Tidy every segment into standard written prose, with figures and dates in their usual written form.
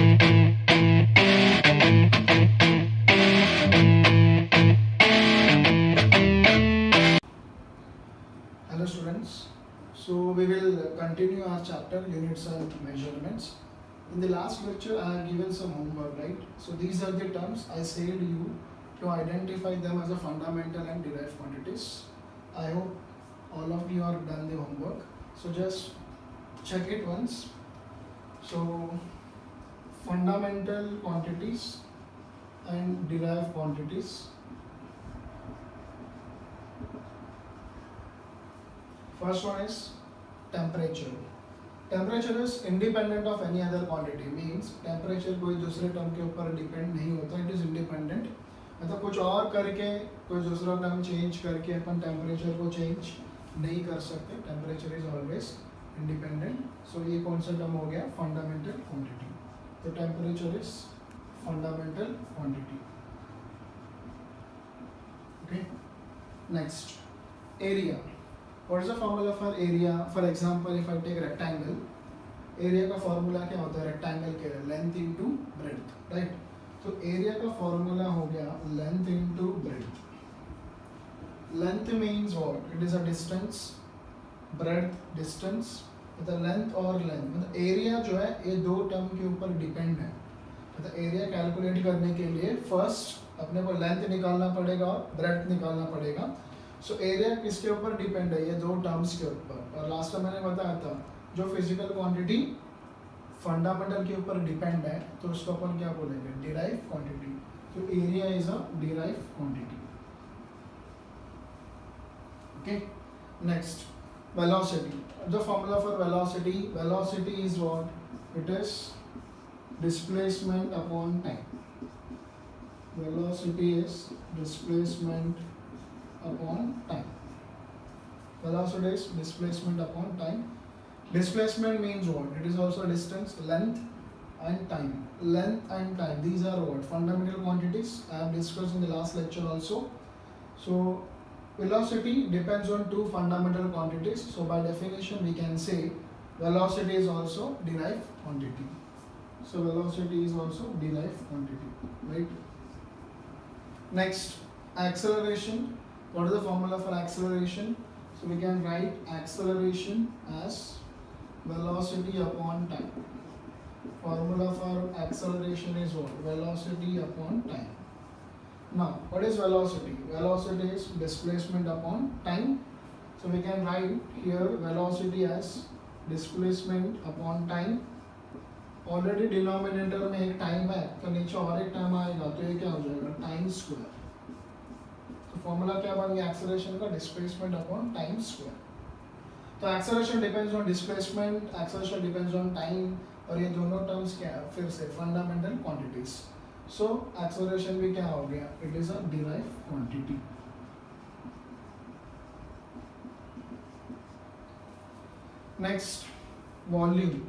Hello students, so we will continue our chapter units and measurements. In the last lecture I have given some homework, right? So these are the terms I said you to identify them as a fundamental and derived quantities. I hope all of you are done the homework. So just check it once. So fundamental quantities and derived quantities. First one is temperature. Temperature is independent of any other quantity. Means temperature कोई दूसरे term के ऊपर depend नहीं होता. It is independent. मतलब कुछ और करके कोई दूसरा टर्म चेंज करके अपन टेम्परेचर को चेंज नहीं कर सकते. Temperature is always independent. So ये कौन सा टर्म हो गया? Fundamental quantity. तो temperature is fundamental quantity. Okay. Next, area. What is the formula for area? For example, if I take rectangle, area का formula क्या होता है rectangle के लिए? Length into breadth, right? तो area का formula हो गया length into breadth. Length means what? It is a distance. Breadth distance. मतलब length और length. मतलब area जो है ये दो term के ऊपर depend है. मतलब area calculate करने के लिए first अपने को length निकालना पड़ेगा और breadth निकालना पड़ेगा. सो एरिया किसके ऊपर डिपेंड है? ये दो टर्म्स के ऊपर. और लास्ट टाइम मैंने बताया था जो फिजिकल क्वांटिटी फंडामेंटल के ऊपर डिपेंड है तो उसको अपन क्या बोलेंगे? Derive quantity. तो area is a derive quantity. Okay. Next, velocity. The formula for velocity. Velocity is what? It is displacement upon time. Velocity is displacement upon time. Velocity is displacement upon time. Displacement means what? It is also distance, length and time. Length and time, these are what? Fundamental quantities. I have discussed in the last lecture also. So velocity depends on two fundamental quantities. So by definition we can say velocity is also derived quantity. So velocity is also derived quantity, right? Next, acceleration. What is the formula for acceleration? So we can write acceleration as velocity upon time. Formula for acceleration is what? Velocity upon time. Now, what is velocity? Velocity is displacement upon time. So we can write here velocity as displacement upon time. Already denominator में एक time है तो नीचे और एक time आएगा तो ये क्या हो जाएगा? Time square. फॉर्मूला क्या बन गया एक्सेलरेशन का? Displacement upon time square. तो acceleration depends on displacement, acceleration depends on time, और ये दोनों टर्म्स क्या है? फिर से फंडामेंटल क्वांटिटीज. सो एक्सेलरेशन भी क्या हो गया? It is a derive quantity. Next, volume.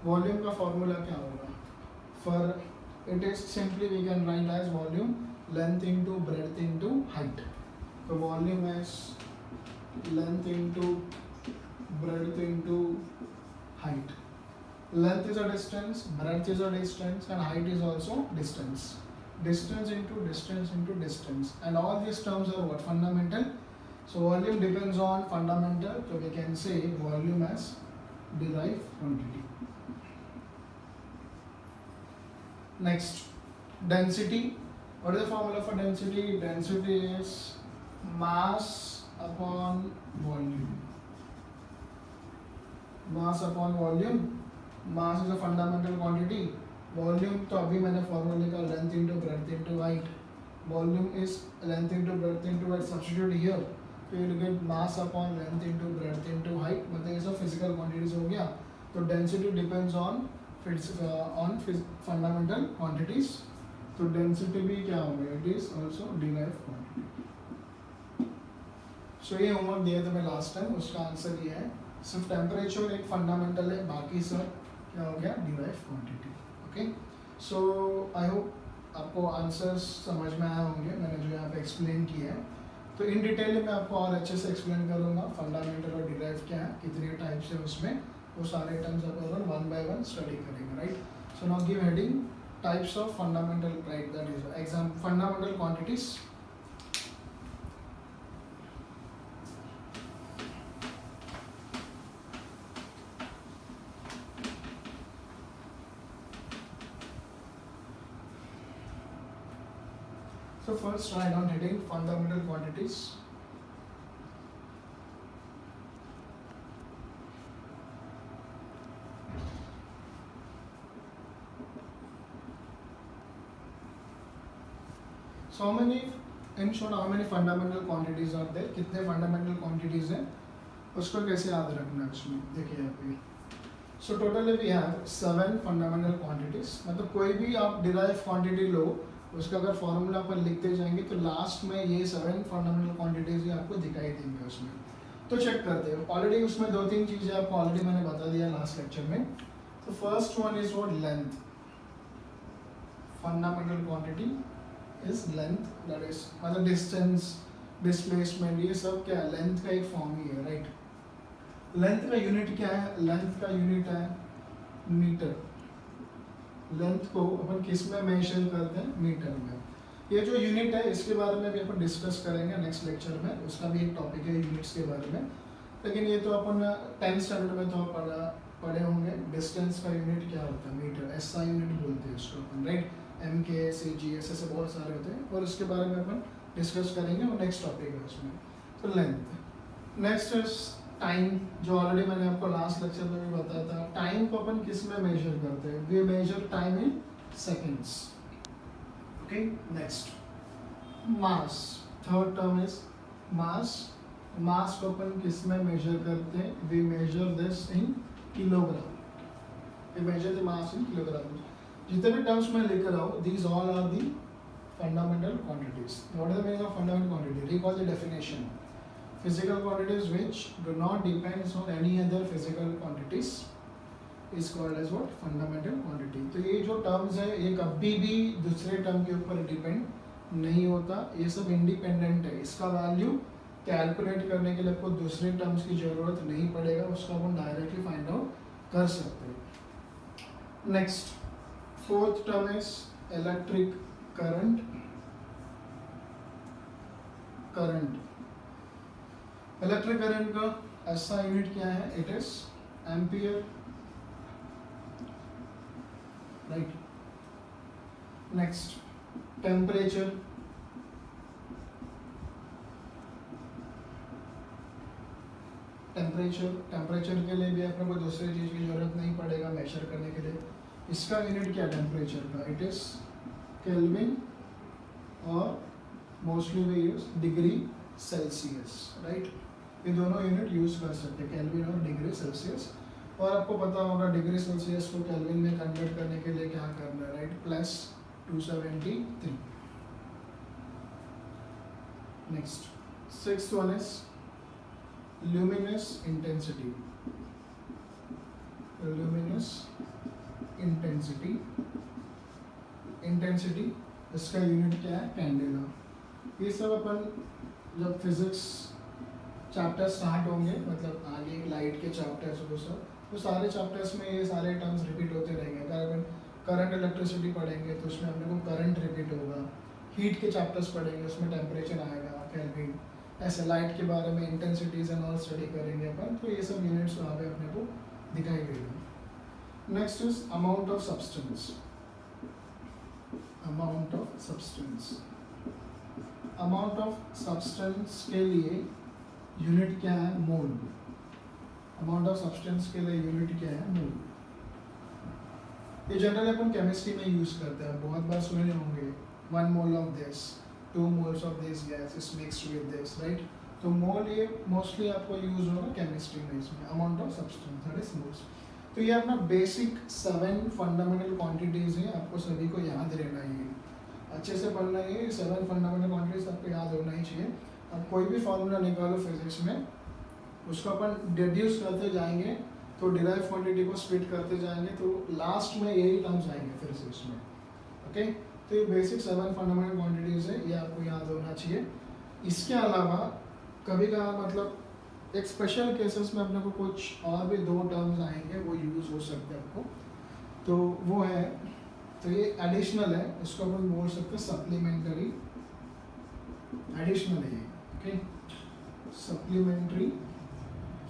Volume का फॉर्मूला क्या होगा? For it is simply we can write as volume length into breadth into height. So volume is length into breadth into height. Length is a distance, breadth is a distance, and height is also distance. Distance into distance into distance, and all these terms are what? Fundamental. So volume depends on fundamental, so we can say volume as derived quantity. Next, density. What is the formula for density? Density is mass upon volume. Mass upon volume. Mass is a fundamental quantity. Volume तो अभी मैंने formula निकाला length into breadth into height. Volume is length into breadth into height. Substitute here. So you will get mass upon length into breadth into height. मतलब ये सब physical quantities हो गया. तो density depends on fundamental quantities. तो density भी क्या हो गया? It is also derive quantity. So ये होमवर्क दिया था मैं लास्ट टाइम, उसका आंसर ये है. सिर्फ टेम्परेचर एक फंडामेंटल है, बाकी सब क्या हो गया? Derive quantity. Okay. So I hope आपको आंसर्स समझ में आए होंगे मैंने जो यहाँ पे एक्सप्लेन किया है. तो इन डिटेल में आपको और अच्छे से एक्सप्लेन करूँगा फंडामेंटल और डिराइव क्या है, कितने टाइप्स है उसमें, वो सारे terms upon one by one study करेंगे, right. So now give heading types of fundamental, right? That is exam fundamental quantities. So first write down heading fundamental quantities. So how many, in short, how many fundamental quantities are there? कितने fundamental quantities हैं? उसको कैसे याद रखना है उसमें? देखिए यहाँ पे. So totally we have 7 fundamental quantities. मतलब कोई भी आप derived quantity लो, उसका अगर फॉर्मूला पर लिखते जाएंगे तो लास्ट में ये 7 फंडामेंटल क्वांटिटीज ही आपको दिखाई देंगे उसमें. तो चेक करते हैं. ऑलरेडी उसमें 2-3 चीज़ें आपको ऑलरेडी मैंने बता दिया लास्ट लेक्चर में. तो first one is what? Length. Fundamental quantity is length. That is मतलब डिस्टेंस, डिस्प्लेसमेंट, ये सब क्या है? लेंथ का एक फॉर्म ही है, राइट. लेंथ का यूनिट क्या है? लेंथ का यूनिट है मीटर. लेंथ को अपन किस में मेजर करते हैं? मीटर में. ये जो यूनिट है इसके बारे में भी अपन डिस्कस करेंगे नेक्स्ट लेक्चर में. उसका भी एक टॉपिक है यूनिट्स के बारे में. लेकिन ये तो अपन 10th स्टैंडर्ड में तो पढ़े होंगे. डिस्टेंस का यूनिट क्या होता है? मीटर. एसआई यूनिट बोलते हैं उसको अपन, राइट. एमके, सीजी, ऐसे बहुत सारे होते हैं और उसके बारे में अपन डिस्कस करेंगे और नेक्स्ट टॉपिक है उसमें. तो लेंथ. नेक्स्ट इज टाइम, जो ऑलरेडी मैंने आपको लास्ट लेक्चर में भी बताया था. टाइम को अपन किस में मेजर करते हैं? We measure time in seconds. Okay. Next mass. Third term is mass. Mass को अपन किस में मेजर करते हैं? We measure this in kilogram. We measure the mass in kilogram. जितने भी टर्म्स मैं लिख रहा हूँ, these all are the fundamental quantities. What is the meaning of fundamental quantity? Recall the definition. Physical quantities which do not depend on any other physical quantities is called as what? Fundamental quantity. तो ये जो terms है ये कभी भी दूसरे term के ऊपर डिपेंड नहीं होता. ये सब इंडिपेंडेंट है. इसका वैल्यू कैलकुलेट करने के लिए आपको दूसरे टर्म्स की जरूरत नहीं पड़ेगा. उसको अपन डायरेक्टली फाइंड आउट कर सकते हैं. Next fourth term is electric current. Current. Electric current का ऐसा यूनिट क्या है? It is ampere, right. Next temperature. Temperature के लिए भी अपने को दूसरी चीज की जरूरत नहीं पड़ेगा मेजर करने के लिए. इसका यूनिट क्या है टेम्परेचर का? इट इज केल्विन और mostly we use degree celsius, right. ये दोनों यूनिट यूज कर सकते हैं, केल्विन और डिग्री सेल्सियस. और आपको पता होगा डिग्री सेल्सियस को केल्विन में कन्वर्ट करने के लिए क्या करना है, right. +273. Next sixth one is luminous intensity. Luminous intensity. Intensity इसका यूनिट क्या है? कैंडेला. ये सब अपन जब फिजिक्स चैप्टर स्टार्ट होंगे, मतलब आगे लाइट के चैप्टर्स वो सब, तो सारे चैप्टर्स में ये सारे टर्म्स रिपीट होते रहेंगे. अगर अपन करंट इलेक्ट्रिसिटी पढ़ेंगे तो उसमें अपने को करंट रिपीट होगा. हीट के चैप्टर्स पढ़ेंगे उसमें टेम्परेचर आएगा, केल्विन. ऐसे लाइट के बारे में इंटेंसिटीज एंड ऑल स्टडी करेंगे अपन. तो ये सब यूनिट्स वहाँ पे अपने को दिखाई देगा. Next is amount of substance. Amount of substance. Amount of substance के लिए यूनिट क्या है? मोल. अमाउंट ऑफ सब्सटेंस के लिए यूनिट क्या है? मोल. ये जनरली अपन केमिस्ट्री में यूज करते हैं, बहुत बार सुने होंगे. 1 mole of this, 2 moles of this gas is mixed with this, right. तो मोल ये मोस्टली आपको यूज होगा केमिस्ट्री में. इसमें amount of substance that is moles. तो ये अपना बेसिक 7 फंडामेंटल क्वांटिटीज हैं, आपको सभी को याद रहना है. अच्छे से पढ़ना है. 7 फंडामेंटल क्वांटिटीज आपको याद होना ही चाहिए. अब कोई भी फॉर्मूला निकालो फिजिक्स में, उसको अपन डिड्यूस करते जाएंगे तो डिराइव क्वांटिटी को स्प्लिट करते जाएंगे तो लास्ट में यही टर्म्स आएंगे फिर से उसमें. ओके. तो ये बेसिक 7 फंडामेंटल क्वांटिटीज है, ये आपको याद होना चाहिए. इसके अलावा कभी का मतलब एक स्पेशल केसेस में अपने को कुछ और भी 2 टर्म्स आएंगे, वो यूज हो सकते हैं आपको. तो वो है, तो ये एडिशनल है, इसको अपन बोल सकते हैं सप्लीमेंट्री, एडिशनल है ये, ओके, सप्लीमेंट्री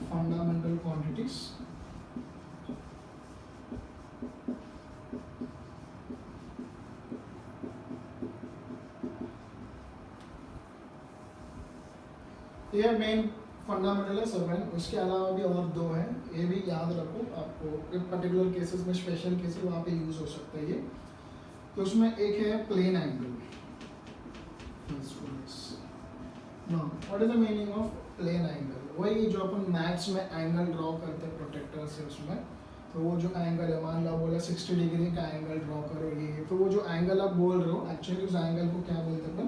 फंडामेंटल क्वांटिटीज। ये मेन फंडामेंटल है 7, उसके अलावा भी और 2 है, ये भी याद रखो, आपको पर्टिकुलर केसेस में, स्पेशल केसेस वहाँ पे यूज हो सकता है ये। तो उसमें एक है plane angle. What is the meaning of plane angle? वही जो अपन मैथ्स में एंगल ड्रॉ करते हैं प्रोटेक्टर से, उसमें तो वो जो एंगल है, मान लो बोला 60 डिग्री का एंगल ड्रॉ करो, ये तो वो जो एंगल आप बोल रहे हो एक्चुअली उस एंगल को क्या बोलते हैं अपन?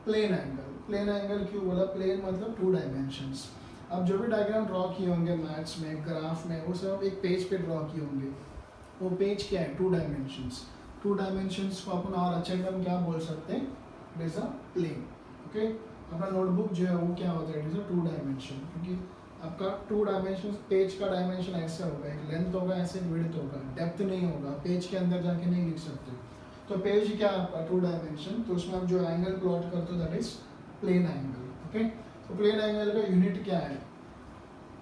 Plane angle. प्लेन एंगल क्यों बोला? प्लेन मतलब 2 डायमेंशंस। अब जो भी डायग्राम ड्रॉ किए होंगे मैथ्स में, ग्राफ में, वो सब एक पेज पे ड्रॉ किए होंगे, वो पेज क्या है? 2 डायमेंशंस। 2 डायमेंशंस को अपन और अच्छे टर्म क्या बोल सकते हैं? It is a plane, okay. अपना नोटबुक जो है वो क्या होता है? इट इज अ 2 डायमेंशन, क्योंकि आपका 2 डायमेंशन, पेज का डायमेंशन ऐसा होगा, एक लेंथ होगा, ऐसे विड्थ होगा, डेप्थ नहीं होगा, पेज के अंदर जाके नहीं लिख सकते। तो पेज क्या है आपका? 2 डायमेंशन, तो उसमें आप जो एंगल प्लॉट करते हो that is plane angle, okay. तो प्लेन एंगल का यूनिट क्या है?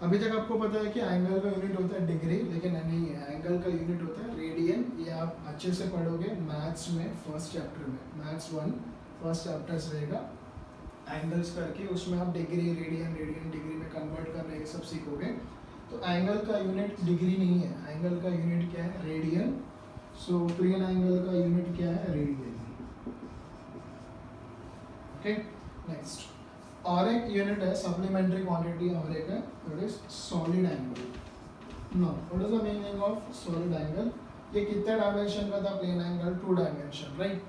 अभी तक आपको पता है कि एंगल का यूनिट होता है डिग्री, लेकिन नहीं है, एंगल का यूनिट होता है रेडियन। ये आप अच्छे से पढ़ोगे मैथ्स में, फर्स्ट चैप्टर में, मैथ्स 1 फर्स्ट चैप्टर से रहेगा, एंगल्स करके उसमें आप डिग्री, रेडियन, रेडियन डिग्री में कन्वर्ट करना, ये सब सीखोगे। तो एंगल का यूनिट डिग्री नहीं है, एंगल का यूनिट क्या है? रेडियन। सो प्लेन एंगल का यूनिट क्या है? Radian, okay. नेक्स्ट, और एक यूनिट है सप्लीमेंट्री क्वांटिटी, और एक है that is solid angle. No, what is the meaning of solid angle? ये कितने डायमेंशन का था प्लेन एंगल? 2 dimension, right.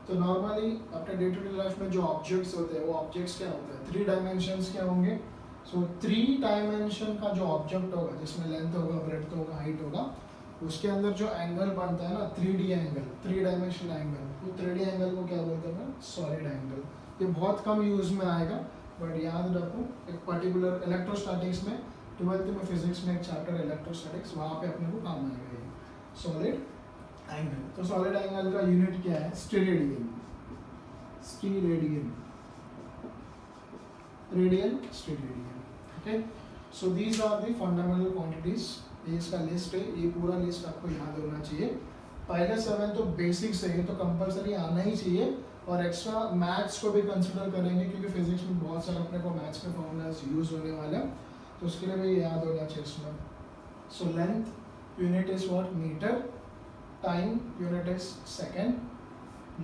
तो नॉर्मली अपने डे टू डे लाइफ में जो ऑब्जेक्ट्स होते हैं, वो ऑब्जेक्ट्स क्या होते हैं? 3 डायमेंशंस क्या होंगे? सो 3 डायमेंशन का जो ऑब्जेक्ट होगा, जिसमें लेंथ होगा, ब्रेड्थ होगा, हाइट होगा, उसके अंदर जो एंगल बनता है ना, 3D एंगल, 3 डायमेंशन एंगल, वो 3D एंगल को क्या बोलते हैं? Solid angle. ये बहुत कम यूज में आएगा, बट याद रखो, एक पर्टिकुलर इलेक्ट्रोस्टैटिक्स में, 12th में फिजिक्स में एक चैप्टर इलेक्ट्रोस्टैटिक्स, वहाँ पे अपने को काम आएगा ये सॉलिड एंगल। तो सॉलिड एंगल का यूनिट क्या है? Steradian, steradian, radian, steradian, okay. So these are the fundamental quantities. ये इसका लिस्ट है, ये पूरा लिस्ट आपको याद होना चाहिए। पहले 7 तो बेसिक्स है, ये तो कंपलसरी आना ही चाहिए, और एक्स्ट्रा मैथ्स को भी कंसिडर करेंगे, क्योंकि फिजिक्स में बहुत सारा अपने को मैथ्स के फॉर्मूलाज यूज होने वाले हैं, तो उसके लिए भी याद होना चाहिए इसमें। So length unit is what? Metre, time unit is second,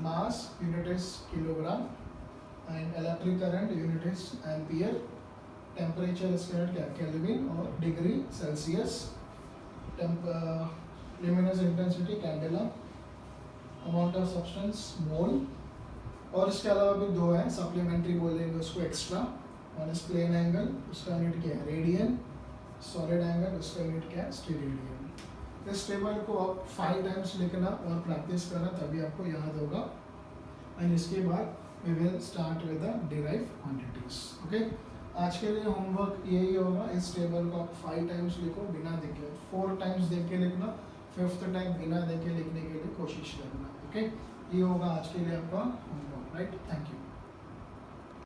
mass unit is kilogram, and electric current unit is ampere, temperature इसका यूनिट क्या? केल्विन, और degree Celsius, luminous intensity candela, amount of substance mole. और इसके अलावा भी 2 है, supplementary बोल देंगे उसको extra. One is plane angle, उसका यूनिट क्या है? रेडियन। सॉलिड एंगल, उसका यूनिट क्या है? स्टेरेडियन। इस टेबल को आप 5 टाइम्स लिखना और प्रैक्टिस करना, तभी आपको याद होगा। एंड इसके बाद we will start with the derive quantities, okay. आज के लिए होमवर्क यही होगा, इस टेबल को आप 5 टाइम्स लिखो बिना देखे, 4 टाइम्स देख के लिखना, 5th टाइम बिना देखे लिखने के लिए कोशिश करना, ओके। ये होगा आज के लिए आपका होमवर्क, राइट। Thank you.